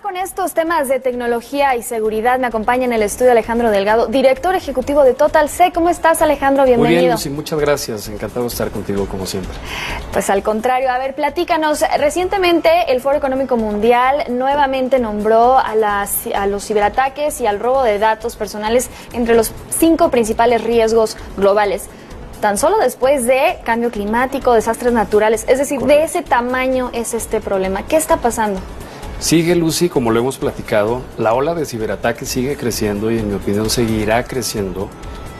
con estos temas de tecnología y seguridad, me acompaña en el estudio Alejandro Delgado, director ejecutivo de TotalSec. ¿Cómo estás, Alejandro? Bienvenido. Muy bien, Lucy, muchas gracias. Encantado de estar contigo, como siempre. Pues al contrario, a ver, platícanos. Recientemente el Foro Económico Mundial nuevamente nombró a los ciberataques y al robo de datos personales entre los 5 principales riesgos globales. Tan solo después de cambio climático, desastres naturales. Es decir, correcto, de ese tamaño es este problema. ¿Qué está pasando? Sigue, Lucy, como lo hemos platicado, la ola de ciberataques sigue creciendo y en mi opinión seguirá creciendo.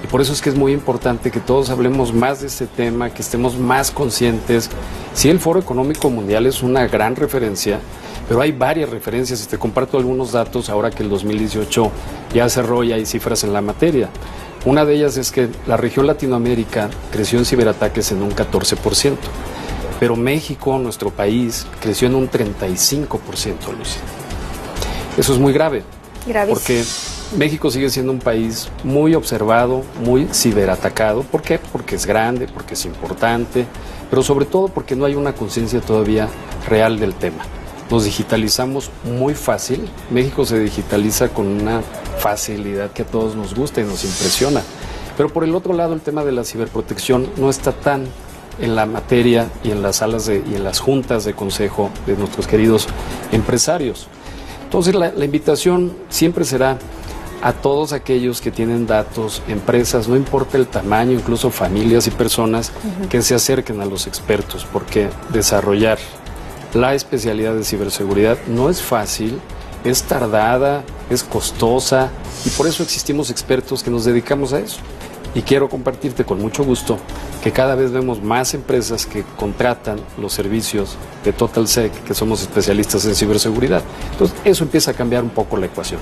Y por eso es que es muy importante que todos hablemos más de este tema, que estemos más conscientes. Sí, el Foro Económico Mundial es una gran referencia, pero hay varias referencias y te comparto algunos datos ahora que el 2018 ya cerró y hay cifras en la materia. Una de ellas es que la región Latinoamérica creció en ciberataques en un 14%. Pero México, nuestro país, creció en un 35%, Lucy. Eso es muy grave. Gravísimo. Porque México sigue siendo un país muy observado, muy ciberatacado. ¿Por qué? Porque es grande, porque es importante, pero sobre todo porque no hay una conciencia todavía real del tema. Nos digitalizamos muy fácil. México se digitaliza con una facilidad que a todos nos gusta y nos impresiona. Pero por el otro lado, el tema de la ciberprotección no está tan en la materia y en las salas y en las juntas de consejo de nuestros queridos empresarios. Entonces la invitación siempre será a todos aquellos que tienen datos, empresas, no importa el tamaño, incluso familias y personas, que se acerquen a los expertos, porque desarrollar la especialidad de ciberseguridad no es fácil, es tardada, es costosa, y por eso existimos expertos que nos dedicamos a eso. Y quiero compartirte con mucho gusto que cada vez vemos más empresas que contratan los servicios de TotalSec, que somos especialistas en ciberseguridad. Entonces, eso empieza a cambiar un poco la ecuación.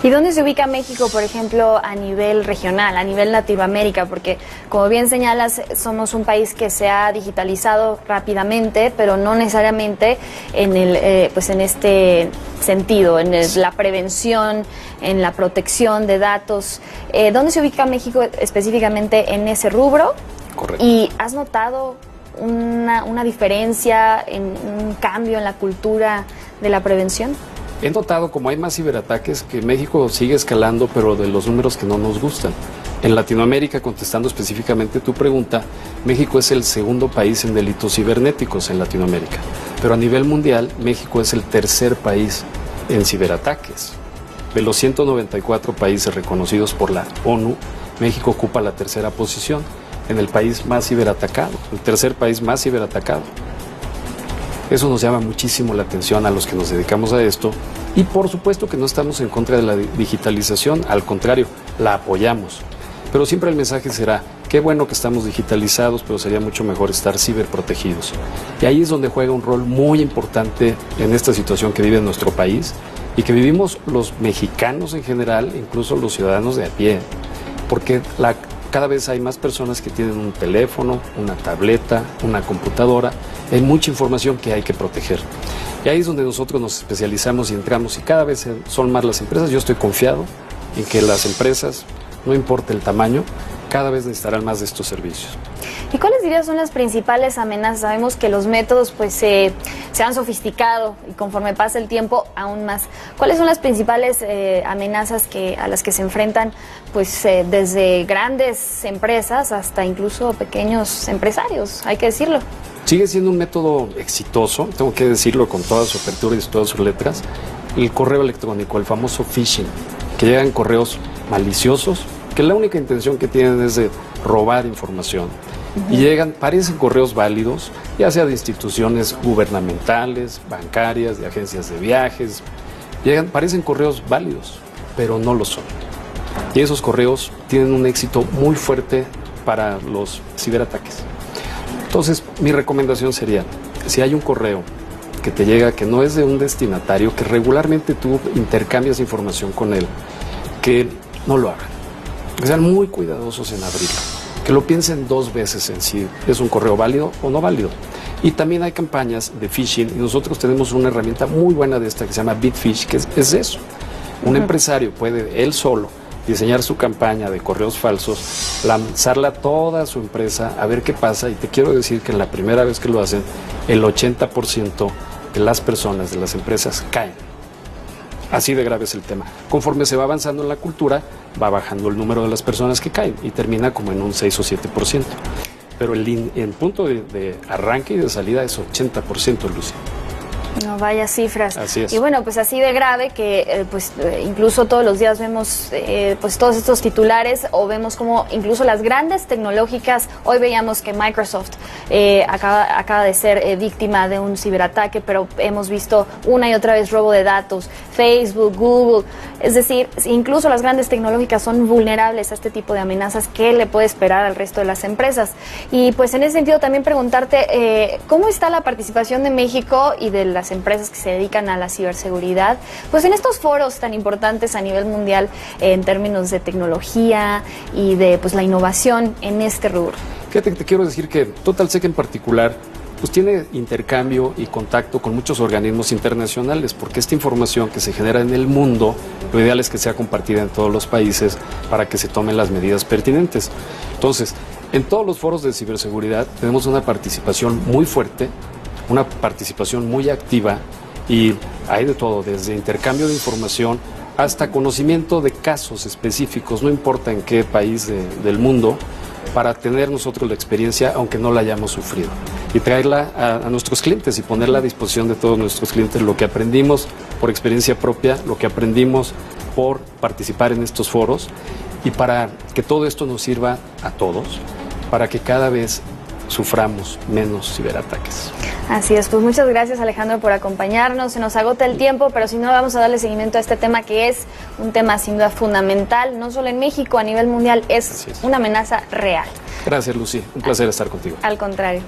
¿Y dónde se ubica México, por ejemplo, a nivel regional, a nivel Latinoamérica? Porque, como bien señalas, somos un país que se ha digitalizado rápidamente, pero no necesariamente en este sentido, en la prevención, en la protección de datos. ¿Dónde se ubica México específicamente en ese rubro? Correcto. ¿Y has notado una diferencia, un cambio en la cultura de la prevención? He notado, como hay más ciberataques, que México sigue escalando, pero de los números que no nos gustan. En Latinoamérica, contestando específicamente tu pregunta, México es el segundo país en delitos cibernéticos en Latinoamérica. Pero a nivel mundial, México es el tercer país en ciberataques. De los 194 países reconocidos por la ONU, México ocupa la tercera posición en el país más ciberatacado, el tercer país más ciberatacado. Eso nos llama muchísimo la atención a los que nos dedicamos a esto y por supuesto que no estamos en contra de la digitalización, al contrario, la apoyamos. Pero siempre el mensaje será, qué bueno que estamos digitalizados, pero sería mucho mejor estar ciberprotegidos. Y ahí es donde juega un rol muy importante en esta situación que vive nuestro país y que vivimos los mexicanos en general, incluso los ciudadanos de a pie, porque cada vez hay más personas que tienen un teléfono, una tableta, una computadora. Hay mucha información que hay que proteger. Y ahí es donde nosotros nos especializamos y entramos, y cada vez son más las empresas. Yo estoy confiado en que las empresas, no importa el tamaño, cada vez necesitarán más de estos servicios. ¿Y cuáles dirías son las principales amenazas? Sabemos que los métodos se han sofisticado y conforme pasa el tiempo aún más. ¿Cuáles son las principales amenazas a las que se enfrentan desde grandes empresas hasta incluso pequeños empresarios? Hay que decirlo. Sigue siendo un método exitoso, tengo que decirlo con toda su apertura y todas sus letras, el correo electrónico, el famoso phishing, que llegan correos maliciosos, que la única intención que tienen es de robar información. Y parecen correos válidos, ya sea de instituciones gubernamentales, bancarias, de agencias de viajes. Parecen correos válidos, pero no lo son. Y esos correos tienen un éxito muy fuerte para los ciberataques. Entonces, mi recomendación sería, si hay un correo que te llega que no es de un destinatario, que regularmente tú intercambias información con él, que no lo hagan. Que sean muy cuidadosos en abrirlo. Que lo piensen 2 veces en si es un correo válido o no válido. Y también hay campañas de phishing y nosotros tenemos una herramienta muy buena de esta que se llama Bitfish, que es eso. Un empresario puede él solo diseñar su campaña de correos falsos, lanzarla a toda su empresa, a ver qué pasa, y te quiero decir que en la primera vez que lo hacen, el 80% de las personas, de las empresas, caen. Así de grave es el tema. Conforme se va avanzando en la cultura, va bajando el número de las personas que caen y termina como en un 6 o 7%. Pero el punto de arranque y de salida es 80%, Lucy. No, vaya cifras. Así es. Y bueno, pues así de grave que incluso todos los días vemos pues todos estos titulares o vemos como incluso las grandes tecnológicas, hoy veíamos que Microsoft acaba de ser víctima de un ciberataque, pero hemos visto una y otra vez robo de datos, Facebook, Google, es decir, incluso las grandes tecnológicas son vulnerables a este tipo de amenazas. ¿Qué le puede esperar al resto de las empresas? Y pues en ese sentido también preguntarte, ¿cómo está la participación de México y de las empresas que se dedican a la ciberseguridad, pues en estos foros tan importantes a nivel mundial en términos de tecnología y de pues la innovación en este rubro? Fíjate que te quiero decir que TotalSec en particular pues tiene intercambio y contacto con muchos organismos internacionales, porque esta información que se genera en el mundo, lo ideal es que sea compartida en todos los países para que se tomen las medidas pertinentes. Entonces, en todos los foros de ciberseguridad tenemos una participación muy fuerte, una participación muy activa, y hay de todo, desde intercambio de información hasta conocimiento de casos específicos, no importa en qué país del mundo, para tener nosotros la experiencia, aunque no la hayamos sufrido, y traerla a nuestros clientes y ponerla a disposición de todos nuestros clientes, lo que aprendimos por experiencia propia, lo que aprendimos por participar en estos foros, y para que todo esto nos sirva a todos, para que cada vez suframos menos ciberataques. Así es, pues muchas gracias, Alejandro, por acompañarnos. Se nos agota el tiempo, pero si no, vamos a darle seguimiento a este tema, que es un tema sin duda fundamental, no solo en México, a nivel mundial, es una amenaza real. Gracias, Lucy, un placer estar contigo. Al contrario.